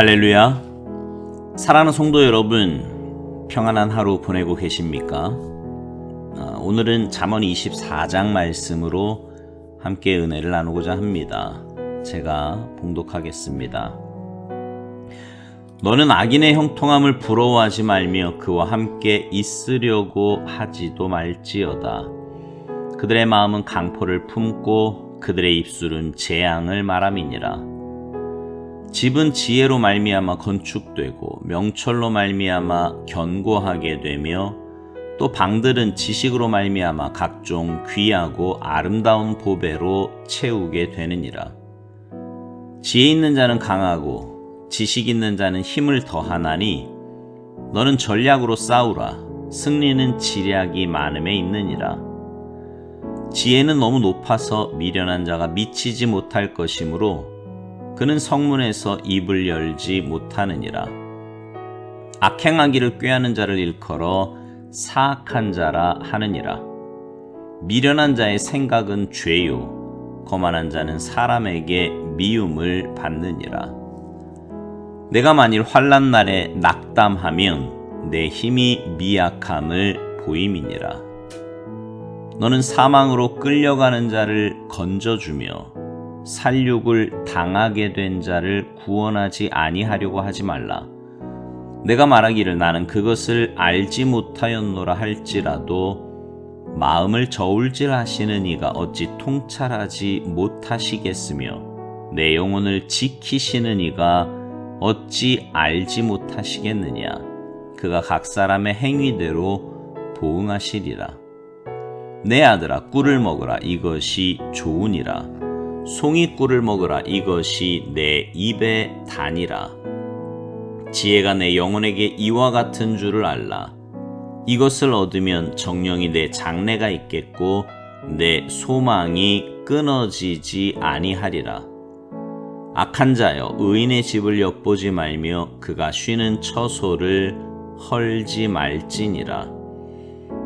할렐루야. 사랑하는 성도 여러분, 평안한 하루 보내고 계십니까? 오늘은 잠언 24장 말씀으로 함께 은혜를 나누고자 합니다. 제가 봉독하겠습니다. 너는 악인의 형통함을 부러워하지 말며 그와 함께 있으려고 하지도 말지어다. 그들의 마음은 강포를 품고 그들의 입술은 재앙을 말함이니라. 집은 지혜로 말미암아 건축되고 명철로 말미암아 견고하게 되며 또 방들은 지식으로 말미암아 각종 귀하고 아름다운 보배로 채우게 되느니라. 지혜 있는 자는 강하고 지식 있는 자는 힘을 더하나니 너는 전략으로 싸우라. 승리는 지략이 많음에 있느니라. 지혜는 너무 높아서 미련한 자가 미치지 못할 것이므로 그는 성문에서 입을 열지 못하느니라. 악행하기를 꾀하는 자를 일컬어 사악한 자라 하느니라. 미련한 자의 생각은 죄요 거만한 자는 사람에게 미움을 받느니라. 내가 만일 환난 날에 낙담하면 내 힘이 미약함을 보임이니라. 너는 사망으로 끌려가는 자를 건져주며 살육을 당하게 된 자를 구원하지 아니하려고 하지 말라. 내가 말하기를 나는 그것을 알지 못하였노라 할지라도 마음을 저울질하시는 이가 어찌 통찰하지 못하시겠으며 내 영혼을 지키시는 이가 어찌 알지 못하시겠느냐. 그가 각 사람의 행위대로 보응하시리라. 내 아들아 꿀을 먹으라. 이것이 좋으니라. 송이 꿀을 먹으라. 이것이 내 입에 다니라. 지혜가 내 영혼에게 이와 같은 줄을 알라. 이것을 얻으면 정령이 내 장래가 있겠고 내 소망이 끊어지지 아니하리라. 악한 자여 의인의 집을 엿보지 말며 그가 쉬는 처소를 헐지 말지니라.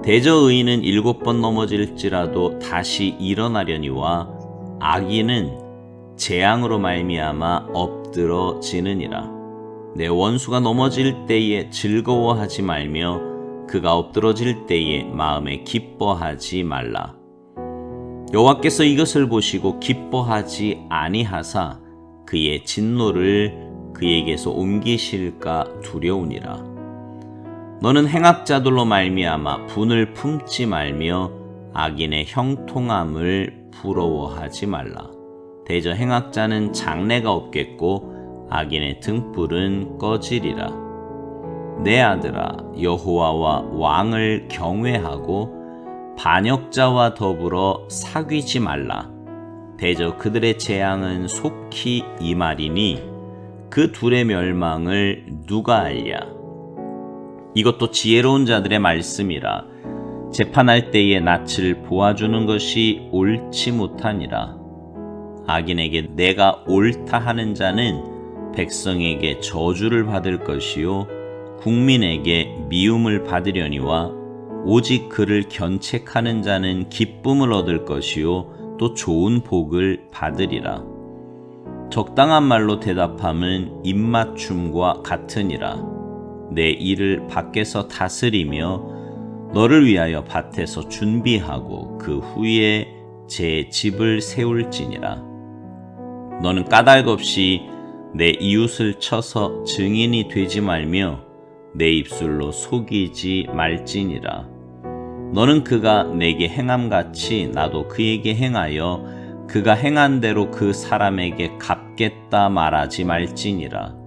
대저 의인은 7번 넘어질지라도 다시 일어나려니와 악인은 재앙으로 말미암아 엎드러지느니라. 내 원수가 넘어질 때에 즐거워하지 말며 그가 엎드러질 때에 마음에 기뻐하지 말라. 여호와께서 이것을 보시고 기뻐하지 아니하사 그의 진노를 그에게서 옮기실까 두려우니라. 너는 행악자들로 말미암아 분을 품지 말며 악인의 형통함을 부러워하지 말라. 대저 행악자는 장래가 없겠고 악인의 등불은 꺼지리라. 내 아들아 여호와와 왕을 경외하고 반역자와 더불어 사귀지 말라. 대저 그들의 재앙은 속히 임하리니 그 둘의 멸망을 누가 알랴. 이것도 지혜로운 자들의 말씀이라. 재판할 때에 낯을 보아주는 것이 옳지 못하니라. 악인에게 내가 옳다 하는 자는 백성에게 저주를 받을 것이요 국민에게 미움을 받으려니와 오직 그를 견책하는 자는 기쁨을 얻을 것이요 또 좋은 복을 받으리라. 적당한 말로 대답함은 입맞춤과 같으니라. 내 일을 밖에서 다스리며 너를 위하여 밭에서 준비하고 그 후에 제 집을 세울지니라. 너는 까닭 없이 내 이웃을 쳐서 증인이 되지 말며 내 입술로 속이지 말지니라. 너는 그가 내게 행함같이 나도 그에게 행하여 그가 행한 대로 그 사람에게 갚겠다 말하지 말지니라.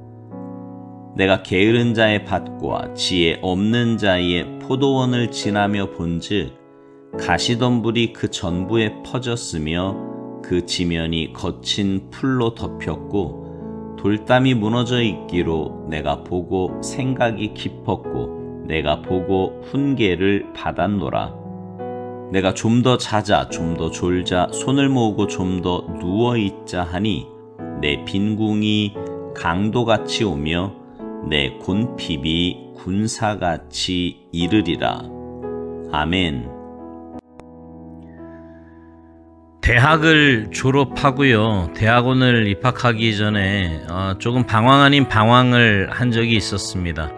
내가 게으른 자의 밭과 지혜 없는 자의 포도원을 지나며 본즉 가시덤불이 그 전부에 퍼졌으며 그 지면이 거친 풀로 덮였고 돌담이 무너져 있기로 내가 보고 생각이 깊었고 내가 보고 훈계를 받았노라. 내가 좀 더 자자 좀 더 졸자 손을 모으고 좀 더 누워있자 하니 내 빈궁이 강도같이 오며 내 곤핍이 군사같이 이르리라. 아멘. 대학을 졸업하고요. 대학원을 입학하기 전에 조금 방황 아닌 방황을 한 적이 있었습니다.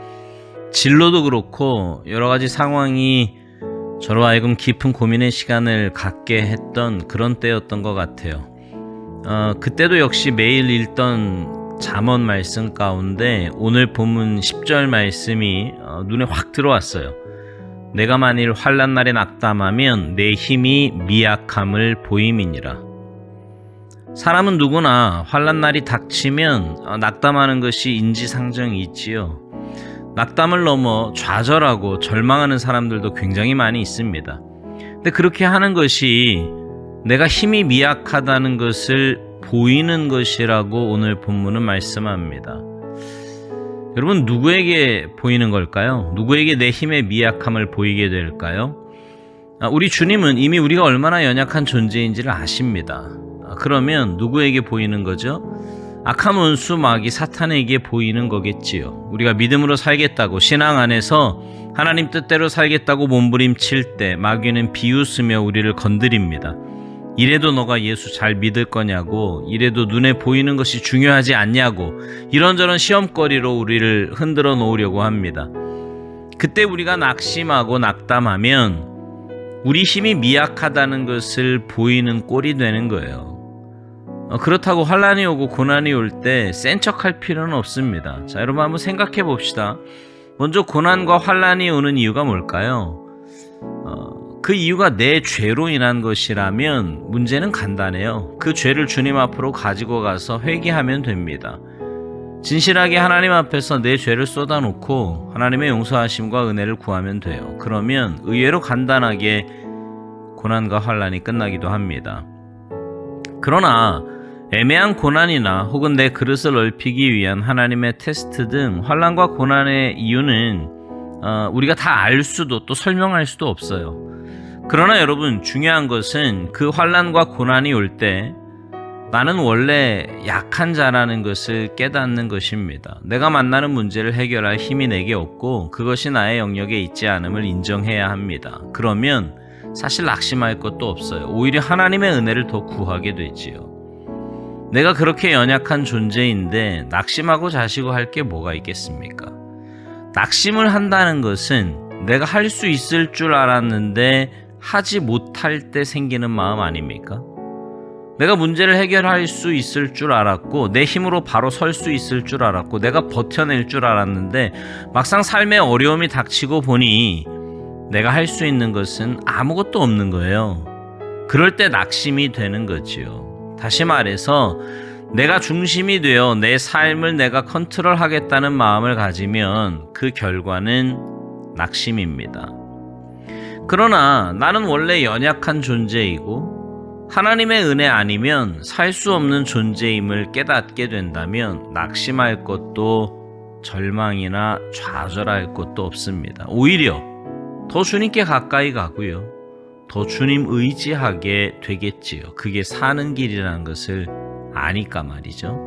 진로도 그렇고 여러 가지 상황이 저로 하여금 깊은 고민의 시간을 갖게 했던 그런 때였던 것 같아요. 그때도 역시 매일 읽던 잠언 말씀 가운데 오늘 본문 10절 말씀이 눈에 확 들어왔어요. 내가 만일 환난 날에 낙담하면 내 힘이 미약함을 보임이니라. 사람은 누구나 환난 날이 닥치면 낙담하는 것이 인지상정이 있지요. 낙담을 넘어 좌절하고 절망하는 사람들도 굉장히 많이 있습니다. 근데 그렇게 하는 것이 내가 힘이 미약하다는 것을 보이는 것이라고 오늘 본문은 말씀합니다. 여러분, 누구에게 보이는 걸까요? 누구에게 내 힘의 미약함을 보이게 될까요? 우리 주님은 이미 우리가 얼마나 연약한 존재인지를 아십니다. 그러면 누구에게 보이는 거죠? 악한 원수 마귀 사탄에게 보이는 거겠지요. 우리가 믿음으로 살겠다고 신앙 안에서 하나님 뜻대로 살겠다고 몸부림칠 때 마귀는 비웃으며 우리를 건드립니다. 이래도 너가 예수 잘 믿을 거냐고, 이래도 눈에 보이는 것이 중요하지 않냐고, 이런저런 시험거리로 우리를 흔들어 놓으려고 합니다. 그때 우리가 낙심하고 낙담하면 우리 힘이 미약하다는 것을 보이는 꼴이 되는 거예요. 그렇다고 환난이 오고 고난이 올 때 센 척할 필요는 없습니다. 자, 여러분 한번 생각해 봅시다. 먼저 고난과 환난이 오는 이유가 뭘까요? 그 이유가 내 죄로 인한 것이라면 문제는 간단해요. 그 죄를 주님 앞으로 가지고 가서 회개하면 됩니다. 진실하게 하나님 앞에서 내 죄를 쏟아놓고 하나님의 용서하심과 은혜를 구하면 돼요. 그러면 의외로 간단하게 고난과 환난이 끝나기도 합니다. 그러나 애매한 고난이나 혹은 내 그릇을 넓히기 위한 하나님의 테스트 등 환난과 고난의 이유는 우리가 다 알 수도 또 설명할 수도 없어요. 그러나 여러분, 중요한 것은 그 환난과 고난이 올 때 나는 원래 약한 자라는 것을 깨닫는 것입니다. 내가 만나는 문제를 해결할 힘이 내게 없고 그것이 나의 영역에 있지 않음을 인정해야 합니다. 그러면 사실 낙심할 것도 없어요. 오히려 하나님의 은혜를 더 구하게 되지요. 내가 그렇게 연약한 존재인데 낙심하고 자시고 할 게 뭐가 있겠습니까? 낙심을 한다는 것은 내가 할 수 있을 줄 알았는데 하지 못할 때 생기는 마음 아닙니까? 내가 문제를 해결할 수 있을 줄 알았고 내 힘으로 바로 설 수 있을 줄 알았고 내가 버텨낼 줄 알았는데 막상 삶의 어려움이 닥치고 보니 내가 할 수 있는 것은 아무것도 없는 거예요. 그럴 때 낙심이 되는 거지요. 다시 말해서 내가 중심이 되어 내 삶을 내가 컨트롤하겠다는 마음을 가지면 그 결과는 낙심입니다. 그러나 나는 원래 연약한 존재이고 하나님의 은혜 아니면 살 수 없는 존재임을 깨닫게 된다면 낙심할 것도 절망이나 좌절할 것도 없습니다. 오히려 더 주님께 가까이 가고요. 더 주님 의지하게 되겠지요. 그게 사는 길이라는 것을 아니까 말이죠.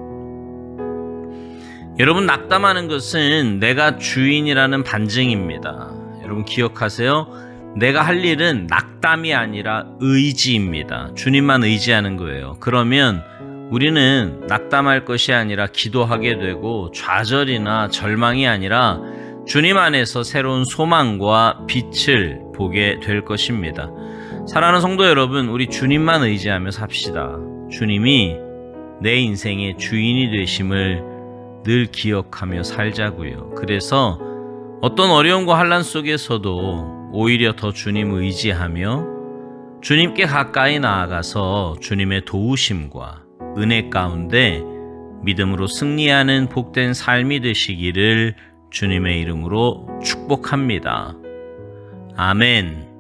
여러분, 낙담하는 것은 내가 주인이라는 반증입니다. 여러분 기억하세요. 내가 할 일은 낙담이 아니라 의지입니다. 주님만 의지하는 거예요. 그러면 우리는 낙담할 것이 아니라 기도하게 되고 좌절이나 절망이 아니라 주님 안에서 새로운 소망과 빛을 보게 될 것입니다. 사랑하는 성도 여러분, 우리 주님만 의지하며 삽시다. 주님이 내 인생의 주인이 되심을 늘 기억하며 살자고요. 그래서 어떤 어려움과 환난 속에서도 오히려 더 주님 의지하며 주님께 가까이 나아가서 주님의 도우심과 은혜 가운데 믿음으로 승리하는 복된 삶이 되시기를 주님의 이름으로 축복합니다. 아멘.